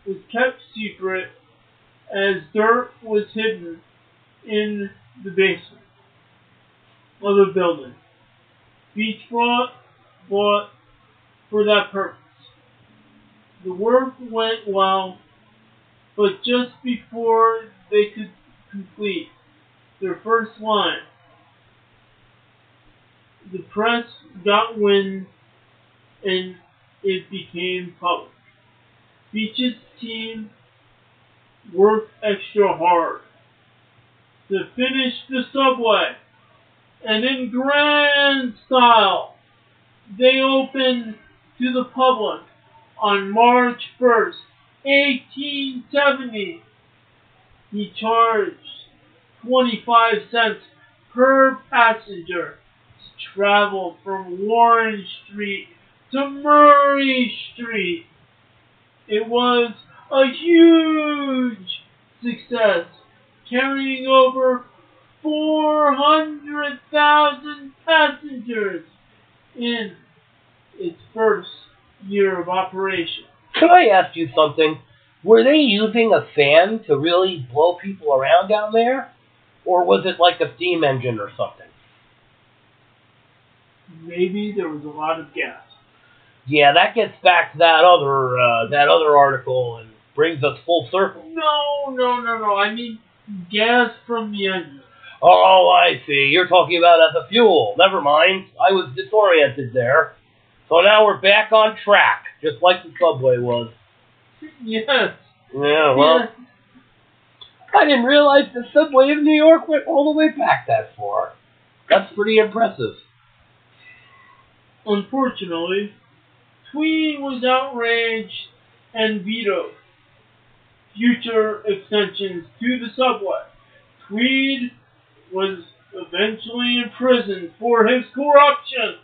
was kept secret as dirt was hidden in the basement of the building. Beachfront bought for that purpose. The work went well, but just before they could complete their first line, the press got wind and it became public. Beach's team worked extra hard to finish the subway, and in grand style, they opened to the public on March 1st, 1870. He charged 25 cents per passenger to travel from Warren Street to Murray Street. It was a huge success, carrying over 400,000 passengers in its first year of operation. Could I ask you something? Were they using a fan to really blow people around down there? Or was it like a steam engine or something? Maybe there was a lot of gas. Yeah, that gets back to that other article and brings us full circle. No. I mean gas from the engine. Oh, I see. You're talking about as a fuel. Never mind. I was disoriented there. So now we're back on track, just like the subway was. Yes. Yeah, well, yes. I didn't realize the subway in New York went all the way back that far. That's pretty impressive. Unfortunately, Tweed was outraged and vetoed future extensions to the subway. Tweed was eventually imprisoned for his corruption.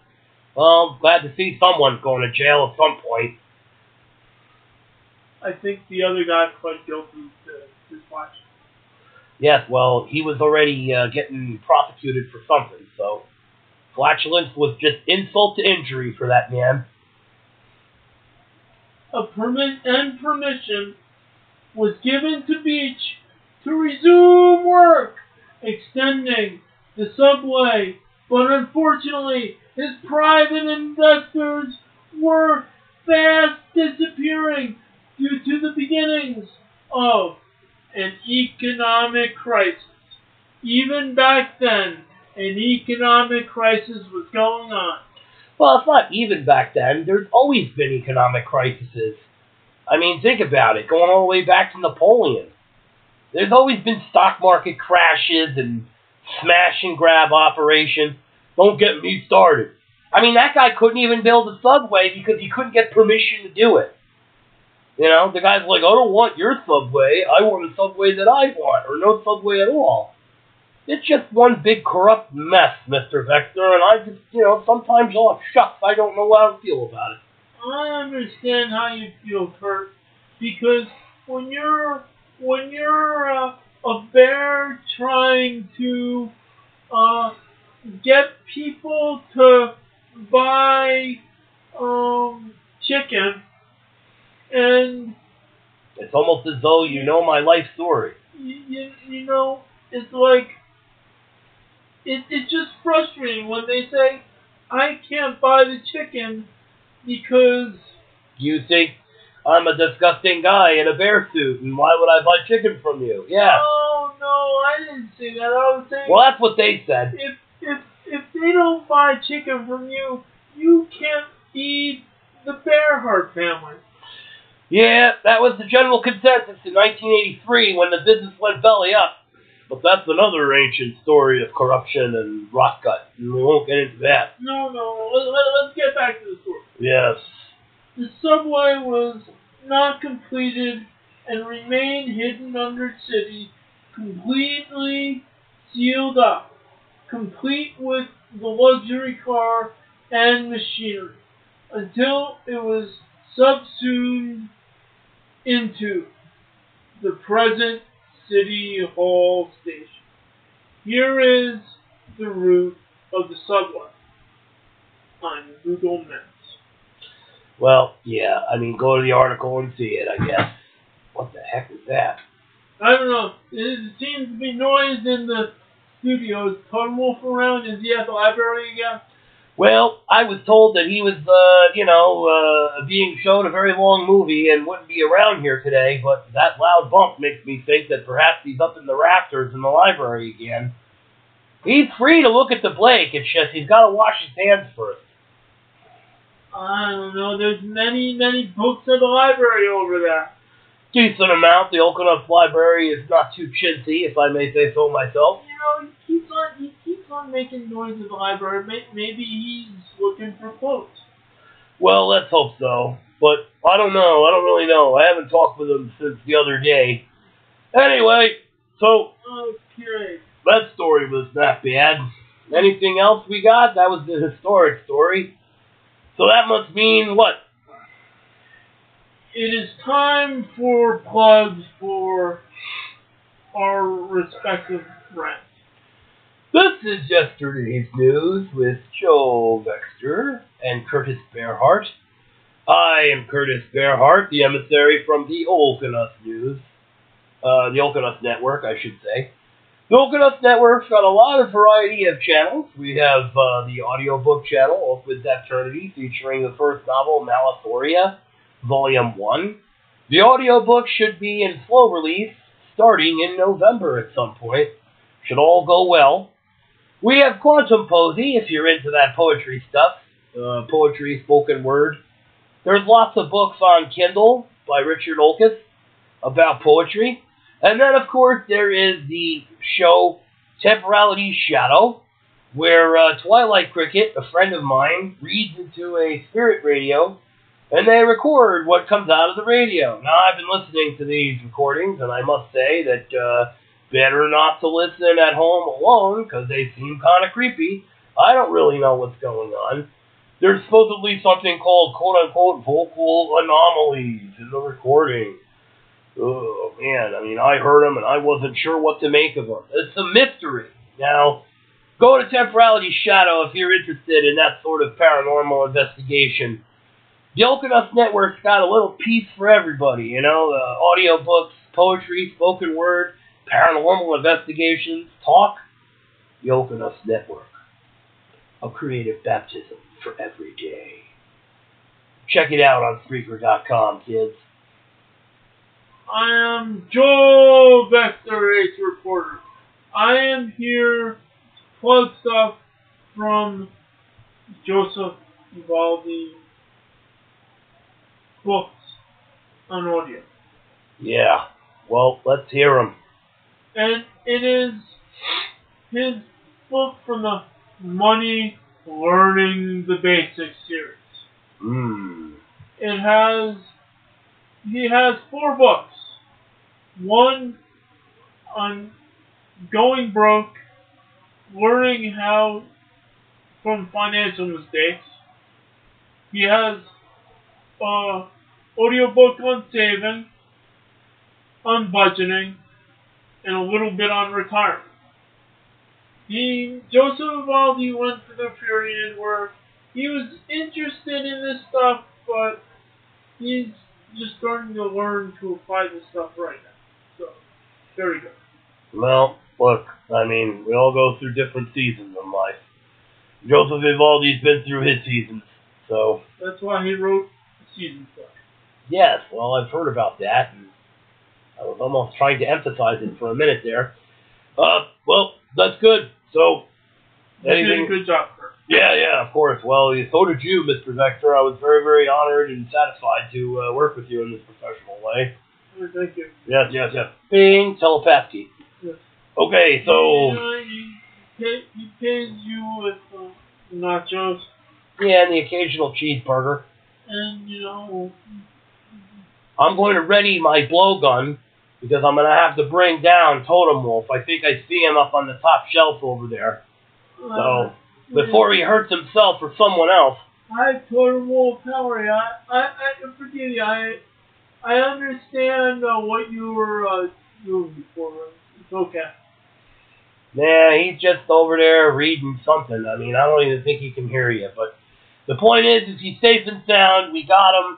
Well, glad to see someone going to jail at some point. I think the other guy pled guilty to his watch. Yes, well, he was already getting prosecuted for something, so flatulence was just insult to injury for that man. Permission was given to Beach to resume work, extending the subway, but unfortunately, his private investors were fast disappearing due to the beginnings of an economic crisis. Even back then, an economic crisis was going on. Well, it's not even back then. There's always been economic crises. I mean, think about it, going all the way back to Napoleon. There's always been stock market crashes and smash and grab operations. Don't get me started. I mean, that guy couldn't even build a subway because he couldn't get permission to do it. You know, the guy's like, I don't want your subway. I want a subway that I want, or no subway at all. It's just one big corrupt mess, Mr. Vector, and I just, sometimes, oh, shucks, I don't know how to feel about it. I understand how you feel, Kurt, because when you're a bear trying to get people to buy chicken, and it's almost as though you know my life story. It's like it's just frustrating when they say I can't buy the chicken because you think I'm a disgusting guy in a bear suit, and why would I buy chicken from you? Yeah. No, I didn't say that. I was saying. Well, that's what they said. If they don't buy chicken from you, you can't feed the Bearheart family. Yeah, that was the general consensus in 1983 when the business went belly up. But that's another ancient story of corruption and rot gut, and we won't get into that. No. Let's get back to the story. Yes. The subway was not completed and remained hidden under city, completely sealed up, complete with the luxury car and machinery, until it was subsumed into the present City Hall station. Here is the route of the subway on Google Maps. Well, yeah, I mean, go to the article and see it, I guess. heck is that? I don't know. It seems to be noise in the studio. Is Totem Wolf around? Is he at the library again? Well, I was told that he was, being shown a very long movie and wouldn't be around here today, but that loud bump makes me think that perhaps he's up in the rafters in the library again. He's free to look at the Blake, it's just he's got to wash his hands first. I don't know. There's many, many books at the library over there. Decent amount. The Oakenus Library is not too chintzy, if I may say so myself. You know, he keeps on making noise at the library. Maybe he's looking for quotes. Well, let's hope so. But I don't know. I don't really know. I haven't talked with him since the other day. Anyway, so Okay. that story was not bad. Anything else we got? That was the historic story. So that must mean what? It is time for plugs for our respective friends. This is yesterday's news with Joe Vexter and Kurtis Bearheart. I am Kurtis Bearheart, the emissary from the Oakenus News. The Oakenus Network, I should say. The Oakenus Network's got a lot of variety of channels. We have the audiobook channel, Oak Eternity, featuring the first novel, Malithoria, Volume 1. The audiobook should be in slow release starting in November at some point. Should all go well. We have Quantum Posy, if you're into that poetry stuff. Poetry, spoken word. There's lots of books on Kindle by Richard Olkus about poetry. And then, of course, there is the show Temporality's Shadow, where Twilight Cricket, a friend of mine, reads into a spirit radio, and they record what comes out of the radio. Now, I've been listening to these recordings, and I must say that better not to listen at home alone, because they seem kind of creepy. I don't really know what's going on. There's supposedly something called, quote-unquote, vocal anomalies in the recording. Oh, man, I mean, I heard them, and I wasn't sure what to make of them. It's a mystery. Now, go to Temporality's Shadow if you're interested in that sort of paranormal investigation. The Oakenus Network's got a little piece for everybody, you know, audiobooks, poetry, spoken word, paranormal investigations, talk. The Oakenus Network. A creative baptism for every day. Check it out on Spreaker.com, kids. I am Joe Vexter, Race Reporter. I am here to plug stuff from Joseph Uvalde books on audio. Yeah, well, let's hear them. And it is his book from the Money Learning the Basics series. He has 4 books. One on going broke, learning how from financial mistakes. He has an audiobook on saving, on budgeting, and a little bit on retirement. Joseph Uvalde went through the period where he was interested in this stuff, but he's just starting to learn to apply this stuff right now. So, very good. Well, look, I mean, we all go through different seasons in life. Joseph Uvalde's been through his seasons, so... That's why he wrote season 4. Yes, well, I've heard about that, and I was almost trying to emphasize it for a minute there. Well, that's good. So, You did a good job, sir. Yeah, of course. Well, so did you, Mr. Vector. I was very, very honored and satisfied to work with you in this professional way. Thank you. Yes. Bing, telepathy. Yes. Okay, so... He pays you with nachos. Yeah, and the occasional cheeseburger. And, I'm going to ready my blowgun, because I'm going to have to bring down Totem Wolf. I think I see him up on the top shelf over there. So, before he hurts himself or someone else. Hi, Totem Wolf. How are you? I forgive you. I understand what you were doing before. It's okay. Nah, he's just over there reading something. I mean, I don't even think he can hear you. But the point is he's safe and sound. We got him.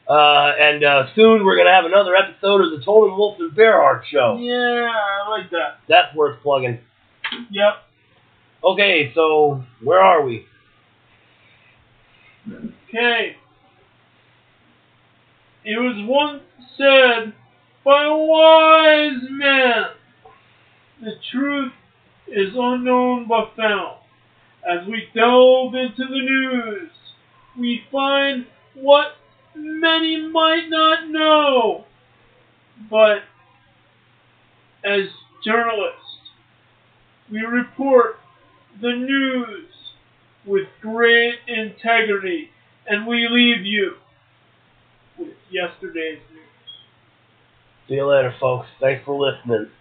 And soon we're going to have another episode of the Tolman Wolf and Bearheart Show. Yeah, I like that. That's worth plugging. Yep. Okay, so where are we? Okay. It was once said by a wise man, the truth is unknown but found. As we delve into the news, we find what many might not know. But as journalists, we report the news with great integrity, and we leave you with yesterday's news. See you later, folks. Thanks for listening.